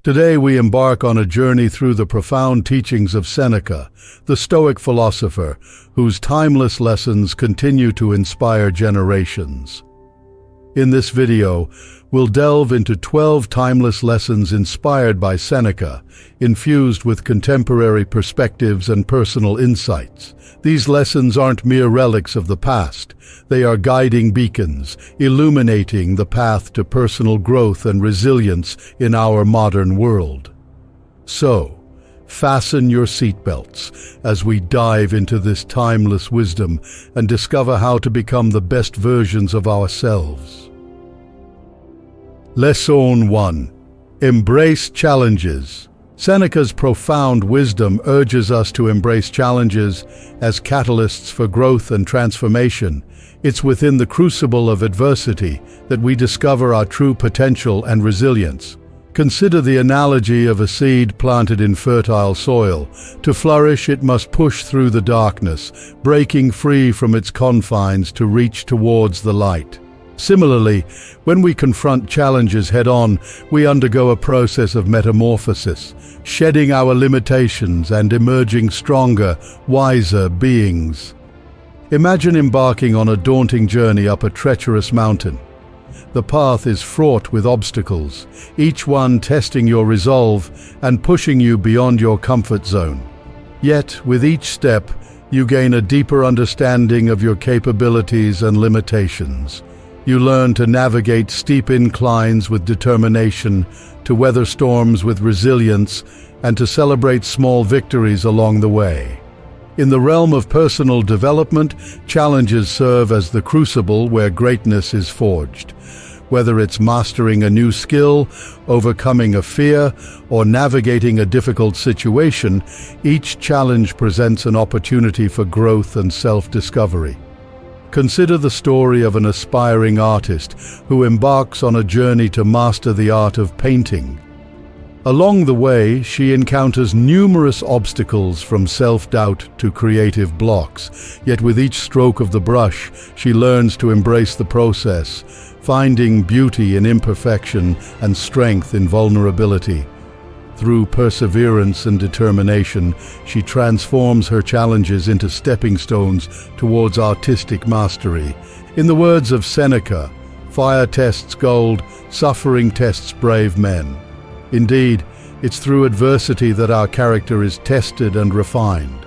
Today we embark on a journey through the profound teachings of Seneca, the Stoic philosopher, whose timeless lessons continue to inspire generations. In this video, we'll delve into 12 timeless lessons inspired by Seneca, infused with contemporary perspectives and personal insights. These lessons aren't mere relics of the past. They are guiding beacons, illuminating the path to personal growth and resilience in our modern world. So, fasten your seatbelts as we dive into this timeless wisdom and discover how to become the best versions of ourselves. Lesson 1. Embrace challenges. Seneca's profound wisdom urges us to embrace challenges as catalysts for growth and transformation. It's within the crucible of adversity that we discover our true potential and resilience. Consider the analogy of a seed planted in fertile soil. To flourish, it must push through the darkness, breaking free from its confines to reach towards the light. Similarly, when we confront challenges head-on, we undergo a process of metamorphosis, shedding our limitations and emerging stronger, wiser beings. Imagine embarking on a daunting journey up a treacherous mountain. The path is fraught with obstacles, each one testing your resolve and pushing you beyond your comfort zone. Yet, with each step, you gain a deeper understanding of your capabilities and limitations. You learn to navigate steep inclines with determination, to weather storms with resilience, and to celebrate small victories along the way. In the realm of personal development, challenges serve as the crucible where greatness is forged. Whether it's mastering a new skill, overcoming a fear, or navigating a difficult situation, each challenge presents an opportunity for growth and self-discovery. Consider the story of an aspiring artist who embarks on a journey to master the art of painting. Along the way, she encounters numerous obstacles from self-doubt to creative blocks. Yet with each stroke of the brush, she learns to embrace the process, finding beauty in imperfection and strength in vulnerability. Through perseverance and determination, she transforms her challenges into stepping stones towards artistic mastery. In the words of Seneca, "Fire tests gold, suffering tests brave men." Indeed, it's through adversity that our character is tested and refined.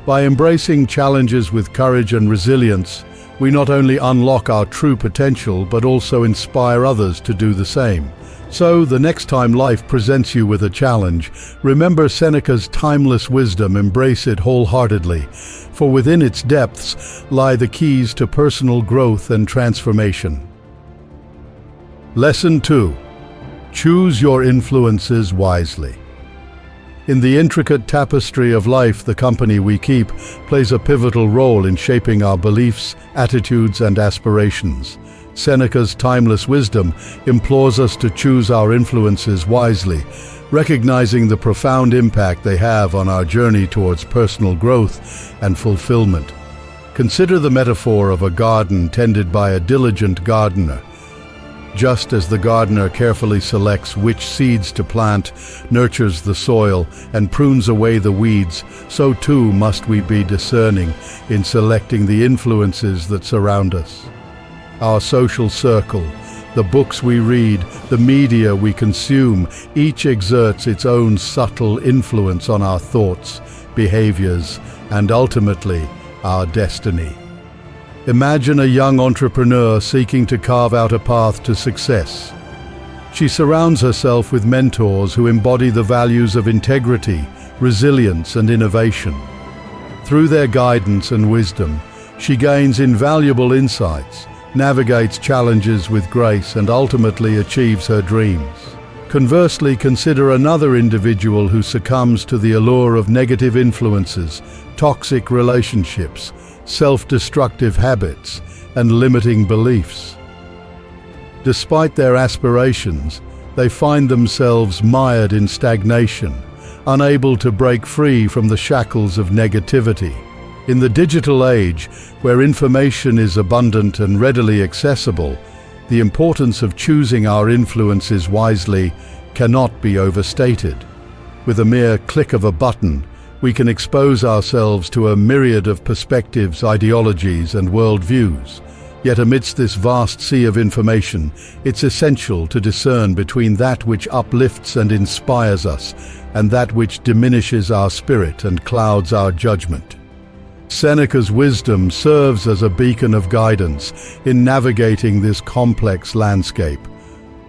By embracing challenges with courage and resilience, we not only unlock our true potential but also inspire others to do the same. So, the next time life presents you with a challenge, remember Seneca's timeless wisdom, embrace it wholeheartedly, for within its depths lie the keys to personal growth and transformation. Lesson 2. Choose your influences wisely. In the intricate tapestry of life, the company we keep plays a pivotal role in shaping our beliefs, attitudes, and aspirations. Seneca's timeless wisdom implores us to choose our influences wisely, recognizing the profound impact they have on our journey towards personal growth and fulfillment. Consider the metaphor of a garden tended by a diligent gardener. Just as the gardener carefully selects which seeds to plant, nurtures the soil, and prunes away the weeds, so too must we be discerning in selecting the influences that surround us. Our social circle, the books we read, the media we consume, each exerts its own subtle influence on our thoughts, behaviors, and ultimately, our destiny. Imagine a young entrepreneur seeking to carve out a path to success. She surrounds herself with mentors who embody the values of integrity, resilience, and innovation. Through their guidance and wisdom, she gains invaluable insights, navigates challenges with grace, and ultimately achieves her dreams. Conversely, consider another individual who succumbs to the allure of negative influences, toxic relationships, self-destructive habits, and limiting beliefs. Despite their aspirations, they find themselves mired in stagnation, unable to break free from the shackles of negativity. In the digital age, where information is abundant and readily accessible, the importance of choosing our influences wisely cannot be overstated. With a mere click of a button, we can expose ourselves to a myriad of perspectives, ideologies, and worldviews. Yet amidst this vast sea of information, it's essential to discern between that which uplifts and inspires us and that which diminishes our spirit and clouds our judgment. Seneca's wisdom serves as a beacon of guidance in navigating this complex landscape.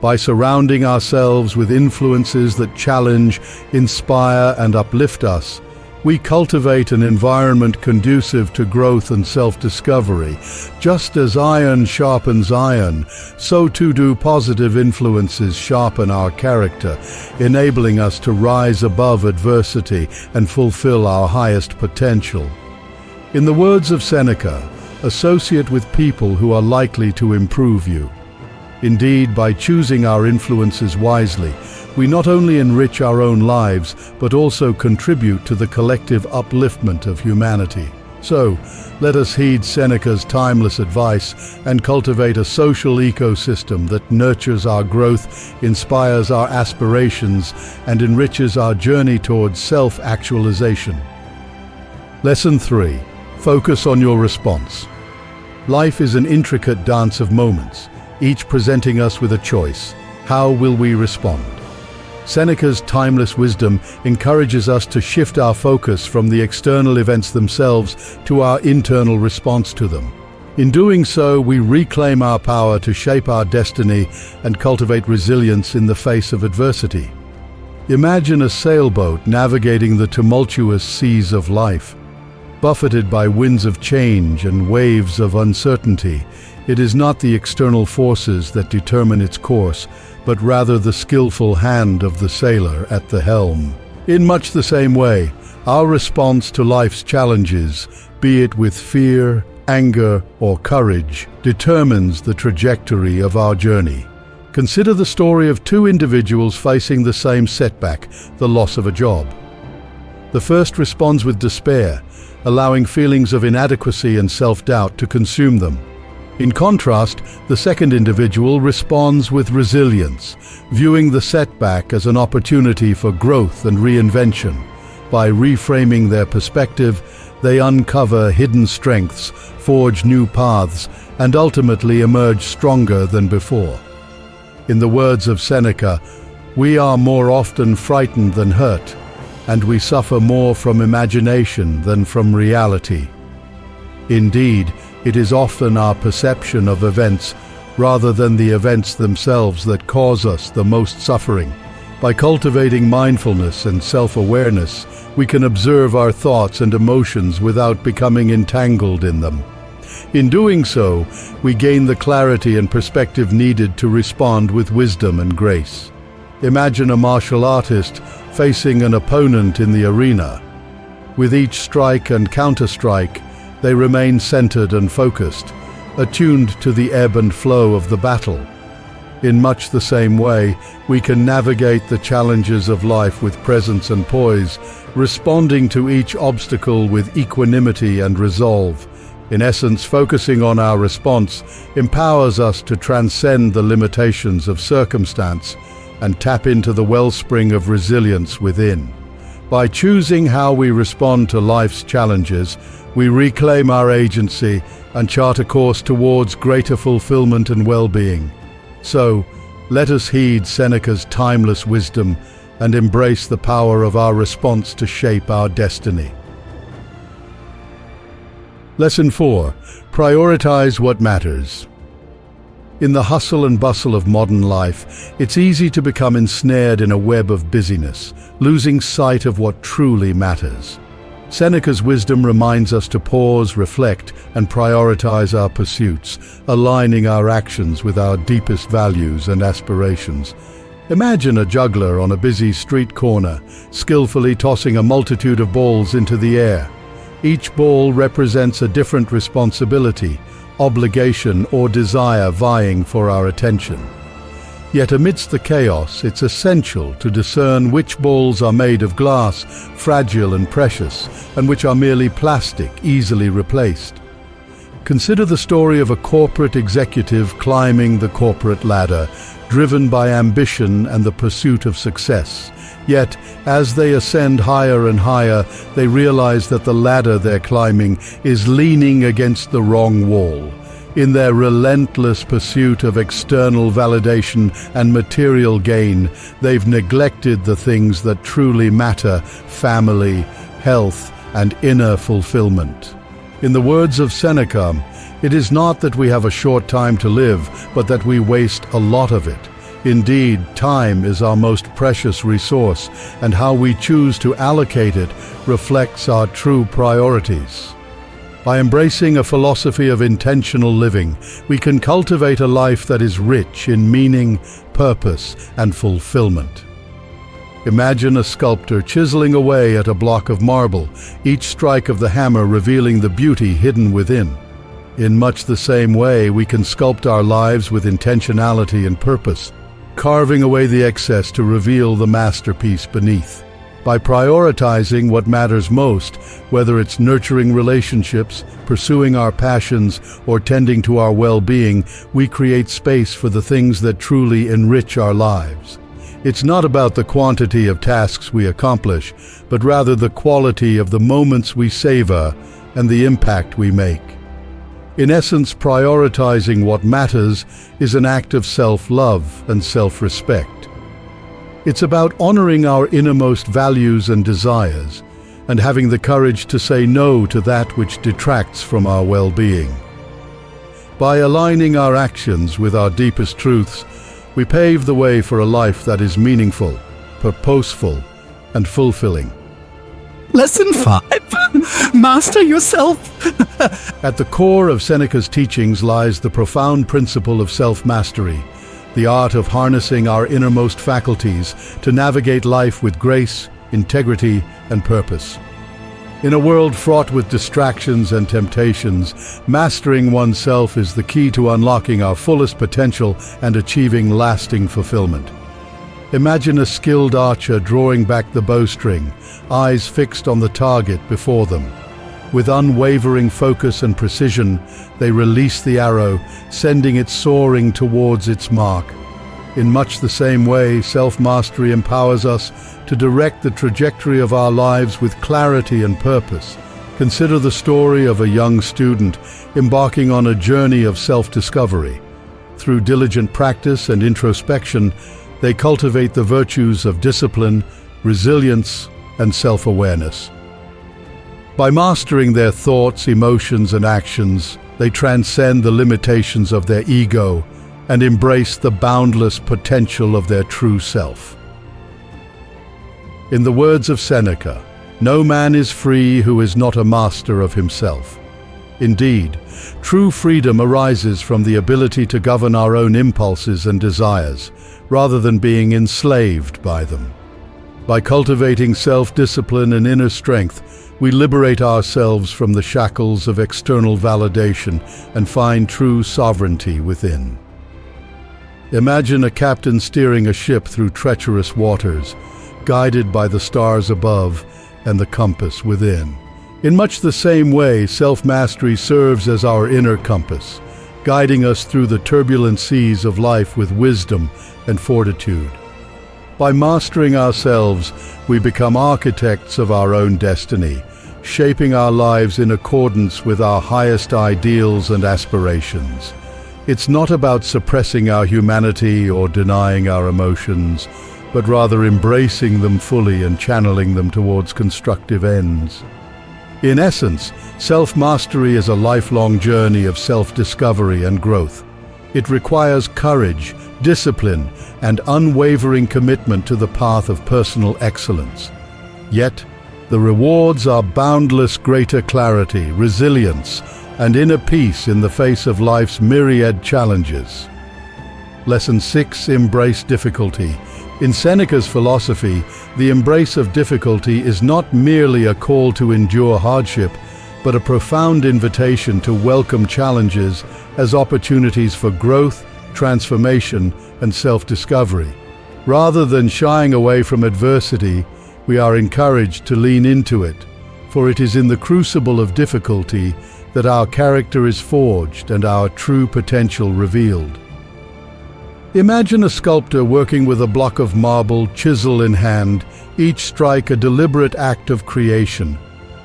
By surrounding ourselves with influences that challenge, inspire, and uplift us, we cultivate an environment conducive to growth and self-discovery. Just as iron sharpens iron, so too do positive influences sharpen our character, enabling us to rise above adversity and fulfill our highest potential. In the words of Seneca, associate with people who are likely to improve you. Indeed, by choosing our influences wisely, we not only enrich our own lives, but also contribute to the collective upliftment of humanity. So, let us heed Seneca's timeless advice and cultivate a social ecosystem that nurtures our growth, inspires our aspirations, and enriches our journey towards self-actualization. Lesson 3. Focus on your response. Life is an intricate dance of moments, each presenting us with a choice. How will we respond? Seneca's timeless wisdom encourages us to shift our focus from the external events themselves to our internal response to them. In doing so, we reclaim our power to shape our destiny and cultivate resilience in the face of adversity. Imagine a sailboat navigating the tumultuous seas of life. Buffeted by winds of change and waves of uncertainty, it is not the external forces that determine its course, but rather the skillful hand of the sailor at the helm. In much the same way, our response to life's challenges, be it with fear, anger, or courage, determines the trajectory of our journey. Consider the story of two individuals facing the same setback, the loss of a job. The first responds with despair, allowing feelings of inadequacy and self-doubt to consume them. In contrast, the second individual responds with resilience, viewing the setback as an opportunity for growth and reinvention. By reframing their perspective, they uncover hidden strengths, forge new paths, and ultimately emerge stronger than before. In the words of Seneca, we are more often frightened than hurt, and we suffer more from imagination than from reality. Indeed, it is often our perception of events rather than the events themselves that cause us the most suffering. By cultivating mindfulness and self-awareness, we can observe our thoughts and emotions without becoming entangled in them. In doing so, we gain the clarity and perspective needed to respond with wisdom and grace. Imagine a martial artist facing an opponent in the arena. With each strike and counter-strike, they remain centered and focused, attuned to the ebb and flow of the battle. In much the same way, we can navigate the challenges of life with presence and poise, responding to each obstacle with equanimity and resolve. In essence, focusing on our response empowers us to transcend the limitations of circumstance and tap into the wellspring of resilience within. By choosing how we respond to life's challenges, we reclaim our agency and chart a course towards greater fulfillment and well-being. So, let us heed Seneca's timeless wisdom and embrace the power of our response to shape our destiny. Lesson 4. Prioritize what matters. In the hustle and bustle of modern life, it's easy to become ensnared in a web of busyness, losing sight of what truly matters. Seneca's wisdom reminds us to pause, reflect, and prioritize our pursuits, aligning our actions with our deepest values and aspirations. Imagine a juggler on a busy street corner, skillfully tossing a multitude of balls into the air. Each ball represents a different responsibility, obligation, or desire vying for our attention. Yet amidst the chaos, it's essential to discern which balls are made of glass, fragile and precious, and which are merely plastic, easily replaced. Consider the story of a corporate executive climbing the corporate ladder, driven by ambition and the pursuit of success. Yet, as they ascend higher and higher, they realize that the ladder they're climbing is leaning against the wrong wall. In their relentless pursuit of external validation and material gain, they've neglected the things that truly matter: family, health, and inner fulfillment. In the words of Seneca, it is not that we have a short time to live, but that we waste a lot of it. Indeed, time is our most precious resource, and how we choose to allocate it reflects our true priorities. By embracing a philosophy of intentional living, we can cultivate a life that is rich in meaning, purpose, and fulfillment. Imagine a sculptor chiseling away at a block of marble, each strike of the hammer revealing the beauty hidden within. In much the same way, we can sculpt our lives with intentionality and purpose, carving away the excess to reveal the masterpiece beneath. By prioritizing what matters most, whether it's nurturing relationships, pursuing our passions, or tending to our well-being, we create space for the things that truly enrich our lives. It's not about the quantity of tasks we accomplish, but rather the quality of the moments we savor and the impact we make. In essence, prioritizing what matters is an act of self-love and self-respect. It's about honoring our innermost values and desires, and having the courage to say no to that which detracts from our well-being. By aligning our actions with our deepest truths, we pave the way for a life that is meaningful, purposeful, and fulfilling. Lesson 5. Master yourself. At the core of Seneca's teachings lies the profound principle of self-mastery, the art of harnessing our innermost faculties to navigate life with grace, integrity, and purpose. In a world fraught with distractions and temptations, mastering oneself is the key to unlocking our fullest potential and achieving lasting fulfillment. Imagine a skilled archer drawing back the bowstring, eyes fixed on the target before them. With unwavering focus and precision, they release the arrow, sending it soaring towards its mark. In much the same way, self-mastery empowers us to direct the trajectory of our lives with clarity and purpose. Consider the story of a young student embarking on a journey of self-discovery. Through diligent practice and introspection, they cultivate the virtues of discipline, resilience, and self-awareness. By mastering their thoughts, emotions, and actions, they transcend the limitations of their ego and embrace the boundless potential of their true self. In the words of Seneca, "No man is free who is not a master of himself." Indeed, true freedom arises from the ability to govern our own impulses and desires, rather than being enslaved by them. By cultivating self-discipline and inner strength, we liberate ourselves from the shackles of external validation and find true sovereignty within. Imagine a captain steering a ship through treacherous waters, guided by the stars above and the compass within. In much the same way, self-mastery serves as our inner compass, guiding us through the turbulent seas of life with wisdom and fortitude. By mastering ourselves, we become architects of our own destiny, shaping our lives in accordance with our highest ideals and aspirations. It's not about suppressing our humanity or denying our emotions, but rather embracing them fully and channeling them towards constructive ends. In essence, self-mastery is a lifelong journey of self-discovery and growth. It requires courage, discipline, and unwavering commitment to the path of personal excellence. Yet, the rewards are boundless greater clarity, resilience, and inner peace in the face of life's myriad challenges. Lesson 6. Embrace difficulty. In Seneca's philosophy, the embrace of difficulty is not merely a call to endure hardship, but a profound invitation to welcome challenges as opportunities for growth, transformation, and self-discovery. Rather than shying away from adversity, we are encouraged to lean into it, for it is in the crucible of difficulty that our character is forged and our true potential revealed. Imagine a sculptor working with a block of marble, chisel in hand, each strike a deliberate act of creation.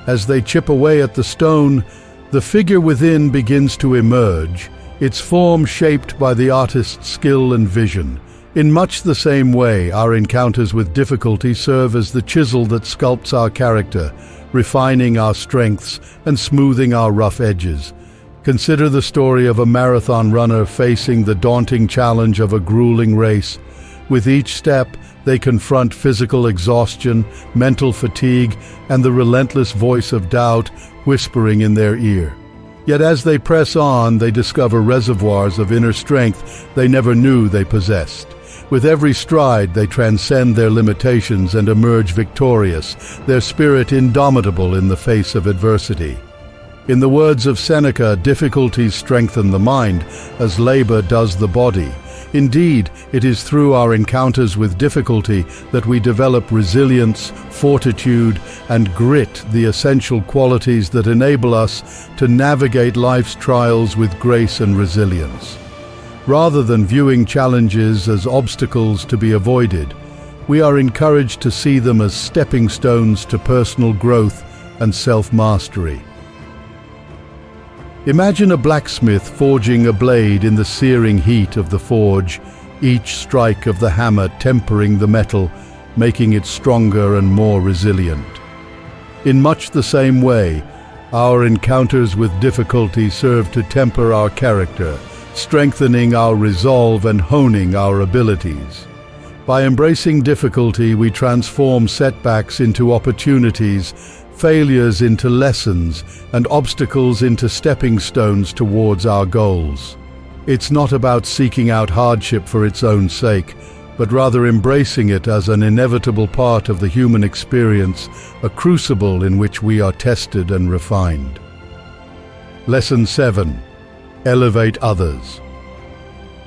As they chip away at the stone, the figure within begins to emerge, its form shaped by the artist's skill and vision. In much the same way, our encounters with difficulty serve as the chisel that sculpts our character, refining our strengths and smoothing our rough edges. Consider the story of a marathon runner facing the daunting challenge of a grueling race. With each step, they confront physical exhaustion, mental fatigue, and the relentless voice of doubt whispering in their ear. Yet as they press on, they discover reservoirs of inner strength they never knew they possessed. With every stride, they transcend their limitations and emerge victorious, their spirit indomitable in the face of adversity. In the words of Seneca, difficulties strengthen the mind, as labor does the body. Indeed, it is through our encounters with difficulty that we develop resilience, fortitude, and grit, the essential qualities that enable us to navigate life's trials with grace and resilience. Rather than viewing challenges as obstacles to be avoided, we are encouraged to see them as stepping stones to personal growth and self-mastery. Imagine a blacksmith forging a blade in the searing heat of the forge, each strike of the hammer tempering the metal, making it stronger and more resilient. In much the same way, our encounters with difficulty serve to temper our character, strengthening our resolve and honing our abilities. By embracing difficulty, we transform setbacks into opportunities, failures into lessons, and obstacles into stepping stones towards our goals. It's not about seeking out hardship for its own sake, but rather embracing it as an inevitable part of the human experience, a crucible in which we are tested and refined. Lesson 7. Elevate others.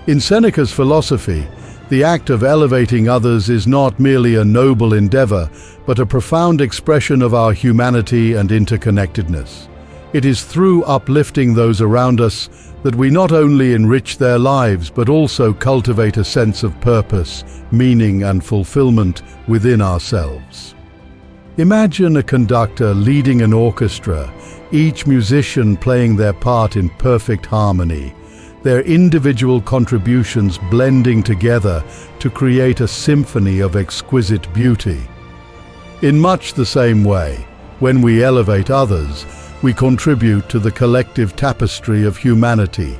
In Seneca's philosophy, the act of elevating others is not merely a noble endeavor, but a profound expression of our humanity and interconnectedness. It is through uplifting those around us that we not only enrich their lives, but also cultivate a sense of purpose, meaning, and fulfillment within ourselves. Imagine a conductor leading an orchestra, each musician playing their part in perfect harmony, their individual contributions blending together to create a symphony of exquisite beauty. In much the same way, when we elevate others, we contribute to the collective tapestry of humanity,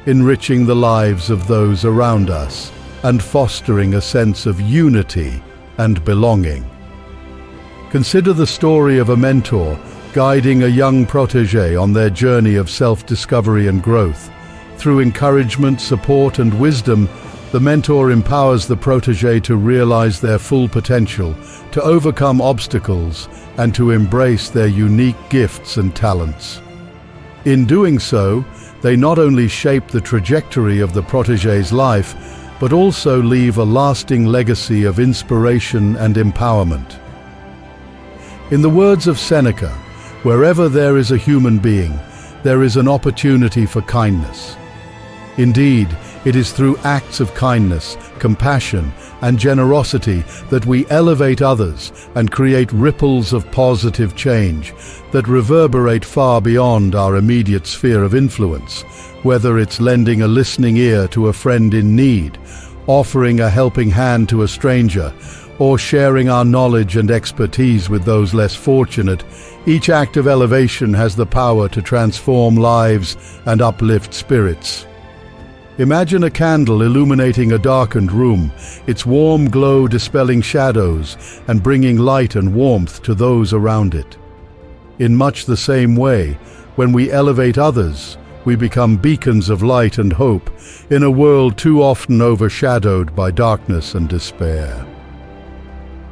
enriching the lives of those around us and fostering a sense of unity and belonging. Consider the story of a mentor guiding a young protege on their journey of self-discovery and growth. Through encouragement, support, and wisdom, the mentor empowers the protege to realize their full potential, to overcome obstacles, and to embrace their unique gifts and talents. In doing so, they not only shape the trajectory of the protege's life, but also leave a lasting legacy of inspiration and empowerment. In the words of Seneca, wherever there is a human being, there is an opportunity for kindness. Indeed, it is through acts of kindness, compassion, and generosity that we elevate others and create ripples of positive change that reverberate far beyond our immediate sphere of influence, whether it's lending a listening ear to a friend in need, offering a helping hand to a stranger, or sharing our knowledge and expertise with those less fortunate. Each act of elevation has the power to transform lives and uplift spirits. Imagine a candle illuminating a darkened room, its warm glow dispelling shadows and bringing light and warmth to those around it. In much the same way, when we elevate others, we become beacons of light and hope in a world too often overshadowed by darkness and despair.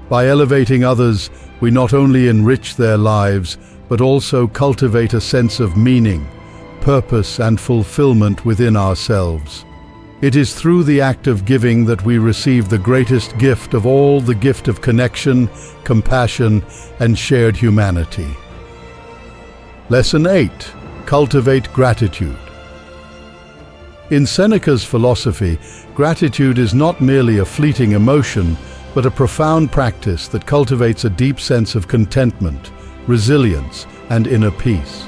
By elevating others, we not only enrich their lives, but also cultivate a sense of meaning, purpose, and fulfillment within ourselves. It is through the act of giving that we receive the greatest gift of all, the gift of connection, compassion, and shared humanity. Lesson 8. Cultivate Gratitude. In Seneca's philosophy, gratitude is not merely a fleeting emotion, but a profound practice that cultivates a deep sense of contentment, resilience, and inner peace.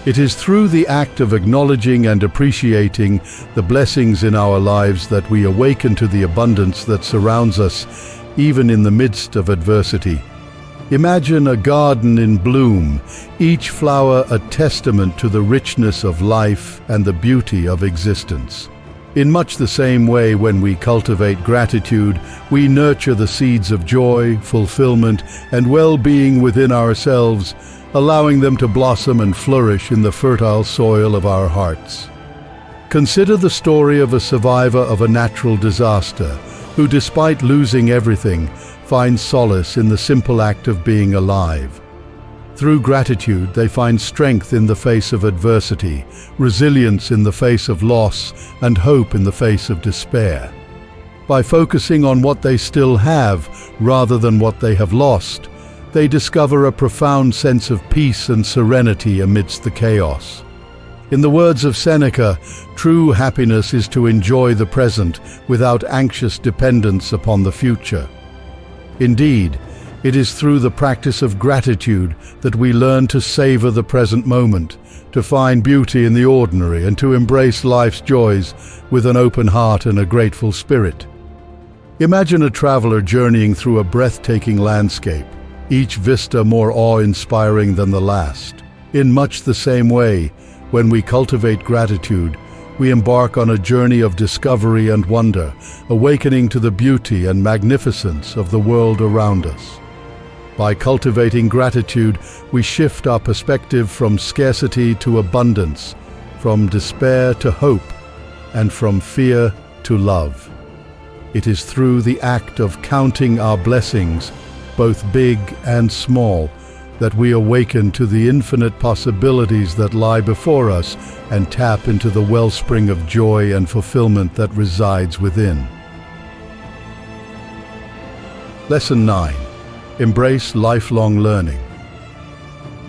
It is through the act of acknowledging and appreciating the blessings in our lives that we awaken to the abundance that surrounds us, even in the midst of adversity. Imagine a garden in bloom, each flower a testament to the richness of life and the beauty of existence. In much the same way, when we cultivate gratitude, we nurture the seeds of joy, fulfillment, and well-being within ourselves, allowing them to blossom and flourish in the fertile soil of our hearts. Consider the story of a survivor of a natural disaster who, despite losing everything, finds solace in the simple act of being alive. Through gratitude, they find strength in the face of adversity, resilience in the face of loss, and hope in the face of despair. By focusing on what they still have rather than what they have lost, they discover a profound sense of peace and serenity amidst the chaos. In the words of Seneca, true happiness is to enjoy the present without anxious dependence upon the future. Indeed, it is through the practice of gratitude that we learn to savor the present moment, to find beauty in the ordinary, and to embrace life's joys with an open heart and a grateful spirit. Imagine a traveler journeying through a breathtaking landscape, each vista more awe-inspiring than the last. In much the same way, when we cultivate gratitude, we embark on a journey of discovery and wonder, awakening to the beauty and magnificence of the world around us. By cultivating gratitude, we shift our perspective from scarcity to abundance, from despair to hope, and from fear to love. It is through the act of counting our blessings, both big and small, that we awaken to the infinite possibilities that lie before us and tap into the wellspring of joy and fulfillment that resides within. Lesson 9. Embrace lifelong learning.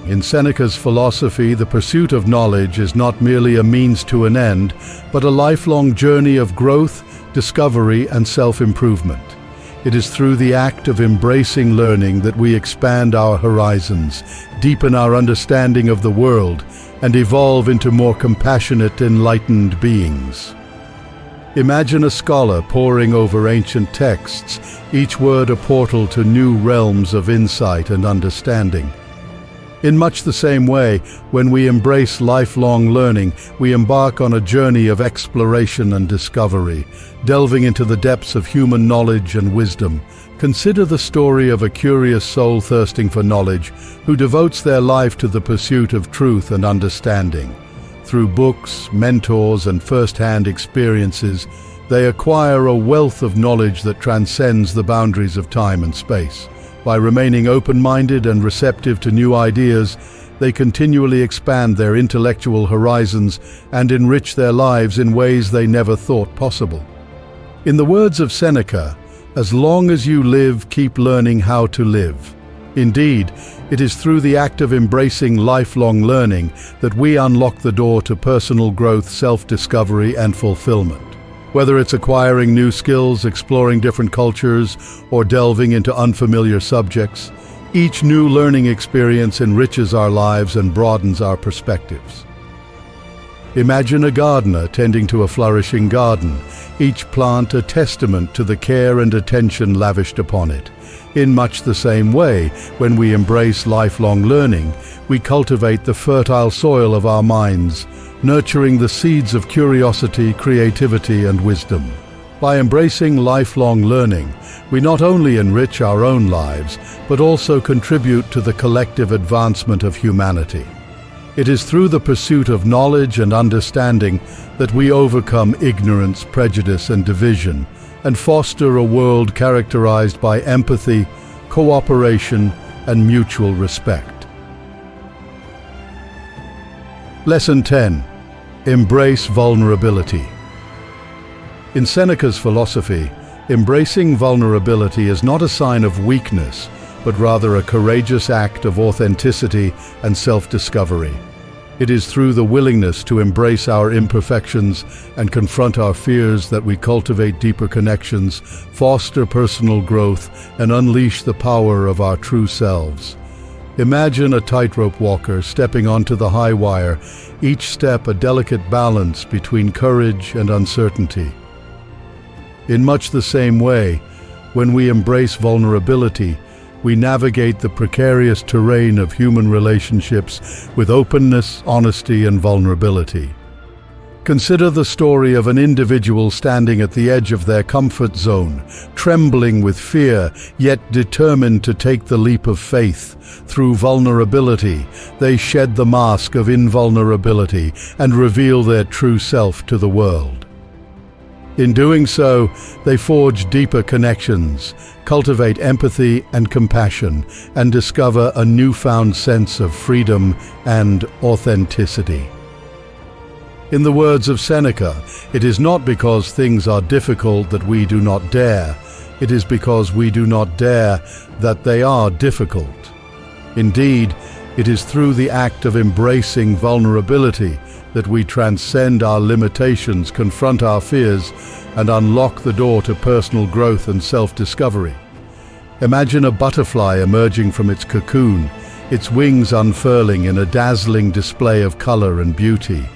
In Seneca's philosophy, the pursuit of knowledge is not merely a means to an end, but a lifelong journey of growth, discovery, and self-improvement. It is through the act of embracing learning that we expand our horizons, deepen our understanding of the world, and evolve into more compassionate, enlightened beings. Imagine a scholar poring over ancient texts, each word a portal to new realms of insight and understanding. In much the same way, when we embrace lifelong learning, we embark on a journey of exploration and discovery, delving into the depths of human knowledge and wisdom. Consider the story of a curious soul thirsting for knowledge, who devotes their life to the pursuit of truth and understanding. Through books, mentors, and first-hand experiences, they acquire a wealth of knowledge that transcends the boundaries of time and space. By remaining open-minded and receptive to new ideas, they continually expand their intellectual horizons and enrich their lives in ways they never thought possible. In the words of Seneca, "As long as you live, keep learning how to live." Indeed, it is through the act of embracing lifelong learning that we unlock the door to personal growth, self-discovery, and fulfillment. Whether it's acquiring new skills, exploring different cultures, or delving into unfamiliar subjects, each new learning experience enriches our lives and broadens our perspectives. Imagine a gardener tending to a flourishing garden, each plant a testament to the care and attention lavished upon it. In much the same way, when we embrace lifelong learning, we cultivate the fertile soil of our minds, nurturing the seeds of curiosity, creativity, and wisdom. By embracing lifelong learning, we not only enrich our own lives, but also contribute to the collective advancement of humanity. It is through the pursuit of knowledge and understanding that we overcome ignorance, prejudice, and division, and foster a world characterized by empathy, cooperation, and mutual respect. Lesson 10. Embrace vulnerability. In Seneca's philosophy, embracing vulnerability is not a sign of weakness, but rather a courageous act of authenticity and self-discovery. It is through the willingness to embrace our imperfections and confront our fears that we cultivate deeper connections, foster personal growth, and unleash the power of our true selves. Imagine a tightrope walker stepping onto the high wire, each step a delicate balance between courage and uncertainty. In much the same way, when we embrace vulnerability, we navigate the precarious terrain of human relationships with openness, honesty, and vulnerability. Consider the story of an individual standing at the edge of their comfort zone, trembling with fear, yet determined to take the leap of faith. Through vulnerability, they shed the mask of invulnerability and reveal their true self to the world. In doing so, they forge deeper connections, cultivate empathy and compassion, and discover a newfound sense of freedom and authenticity. In the words of Seneca, it is not because things are difficult that we do not dare. It is because we do not dare that they are difficult. Indeed, it is through the act of embracing vulnerability that we transcend our limitations, confront our fears, and unlock the door to personal growth and self-discovery. Imagine a butterfly emerging from its cocoon, its wings unfurling in a dazzling display of color and beauty.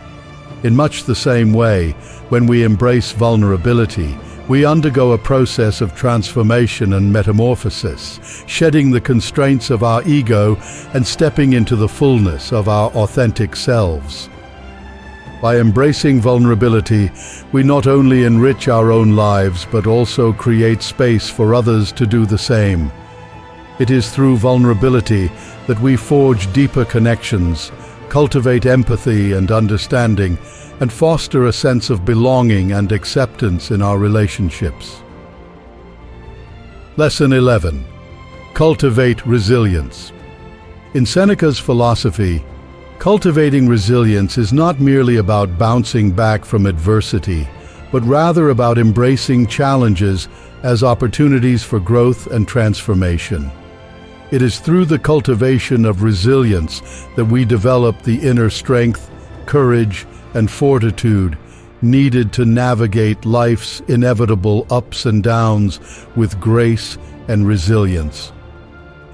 In much the same way, when we embrace vulnerability, we undergo a process of transformation and metamorphosis, shedding the constraints of our ego and stepping into the fullness of our authentic selves. By embracing vulnerability, we not only enrich our own lives, but also create space for others to do the same. It is through vulnerability that we forge deeper connections, cultivate empathy and understanding, and foster a sense of belonging and acceptance in our relationships. Lesson 11. Cultivate Resilience. In Seneca's philosophy, cultivating resilience is not merely about bouncing back from adversity, but rather about embracing challenges as opportunities for growth and transformation. It is through the cultivation of resilience that we develop the inner strength, courage, and fortitude needed to navigate life's inevitable ups and downs with grace and resilience.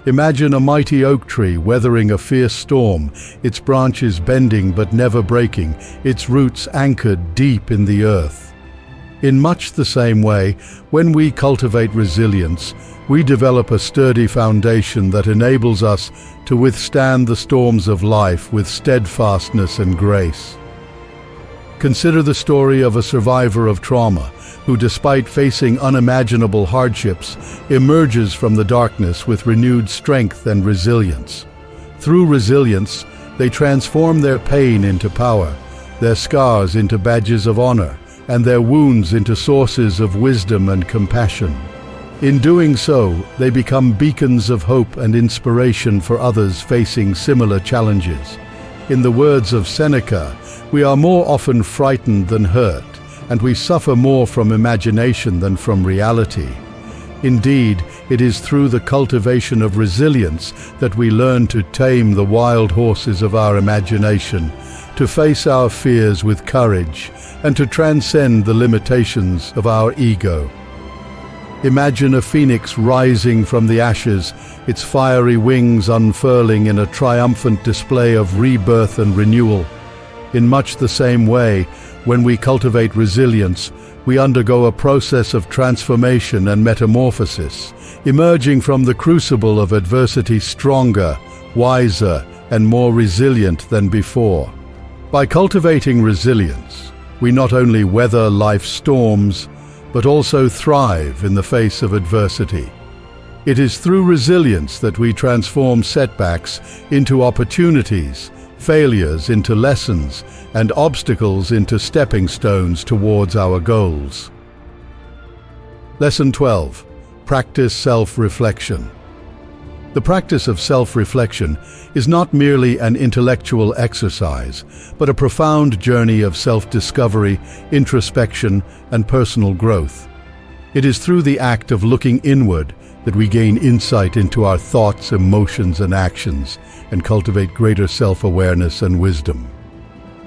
Imagine a mighty oak tree weathering a fierce storm, its branches bending but never breaking, its roots anchored deep in the earth. In much the same way, when we cultivate resilience, we develop a sturdy foundation that enables us to withstand the storms of life with steadfastness and grace. Consider the story of a survivor of trauma who, despite facing unimaginable hardships, emerges from the darkness with renewed strength and resilience. Through resilience, they transform their pain into power, their scars into badges of honor, and their wounds into sources of wisdom and compassion. In doing so, they become beacons of hope and inspiration for others facing similar challenges. In the words of Seneca, we are more often frightened than hurt, and we suffer more from imagination than from reality. Indeed, it is through the cultivation of resilience that we learn to tame the wild horses of our imagination, to face our fears with courage, and to transcend the limitations of our ego. Imagine a phoenix rising from the ashes, its fiery wings unfurling in a triumphant display of rebirth and renewal. In much the same way, when we cultivate resilience, we undergo a process of transformation and metamorphosis, emerging from the crucible of adversity stronger, wiser, and more resilient than before. By cultivating resilience, we not only weather life's storms, but also thrive in the face of adversity. It is through resilience that we transform setbacks into opportunities, failures into lessons, and obstacles into stepping stones towards our goals. Lesson 12. Practice self-reflection. The practice of self-reflection is not merely an intellectual exercise, but a profound journey of self-discovery, introspection, and personal growth. It is through the act of looking inward that we gain insight into our thoughts, emotions, and actions, and cultivate greater self-awareness and wisdom.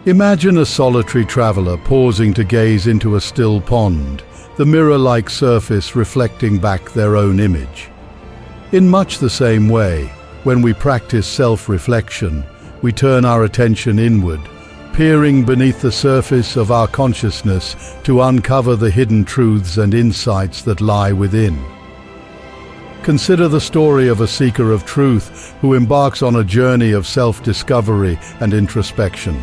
Imagine a solitary traveler pausing to gaze into a still pond, the mirror-like surface reflecting back their own image. In much the same way, when we practice self-reflection, we turn our attention inward, peering beneath the surface of our consciousness to uncover the hidden truths and insights that lie within. Consider the story of a seeker of truth who embarks on a journey of self-discovery and introspection.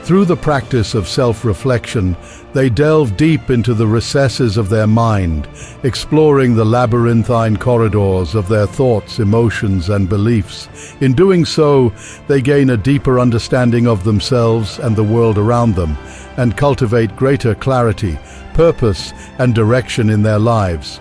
Through the practice of self-reflection, they delve deep into the recesses of their mind, exploring the labyrinthine corridors of their thoughts, emotions, and beliefs. In doing so, they gain a deeper understanding of themselves and the world around them, and cultivate greater clarity, purpose, and direction in their lives.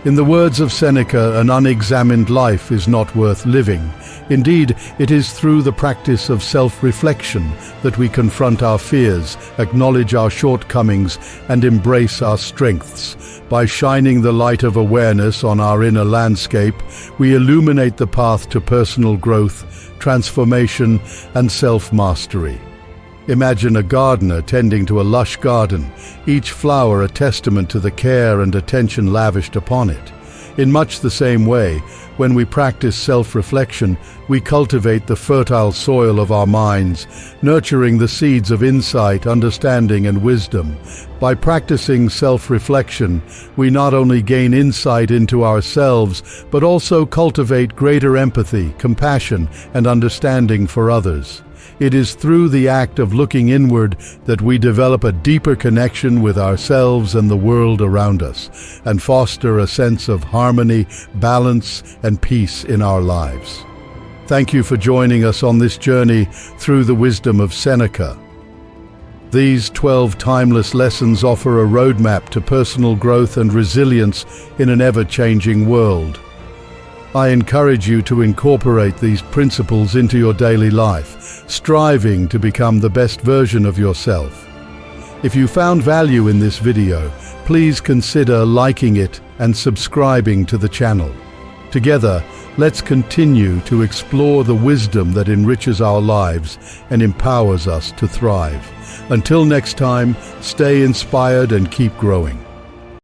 In the words of Seneca, an unexamined life is not worth living. Indeed, it is through the practice of self-reflection that we confront our fears, acknowledge our shortcomings, and embrace our strengths. By shining the light of awareness on our inner landscape, we illuminate the path to personal growth, transformation, and self-mastery. Imagine a gardener tending to a lush garden, each flower a testament to the care and attention lavished upon it. In much the same way, when we practice self-reflection, we cultivate the fertile soil of our minds, nurturing the seeds of insight, understanding, and wisdom. By practicing self-reflection, we not only gain insight into ourselves, but also cultivate greater empathy, compassion, and understanding for others. It is through the act of looking inward that we develop a deeper connection with ourselves and the world around us, and foster a sense of harmony, balance, and peace in our lives. Thank you for joining us on this journey through the wisdom of Seneca. These 12 timeless lessons offer a roadmap to personal growth and resilience in an ever-changing world. I encourage you to incorporate these principles into your daily life, striving to become the best version of yourself. If you found value in this video, please consider liking it and subscribing to the channel. Together, let's continue to explore the wisdom that enriches our lives and empowers us to thrive. Until next time, stay inspired and keep growing.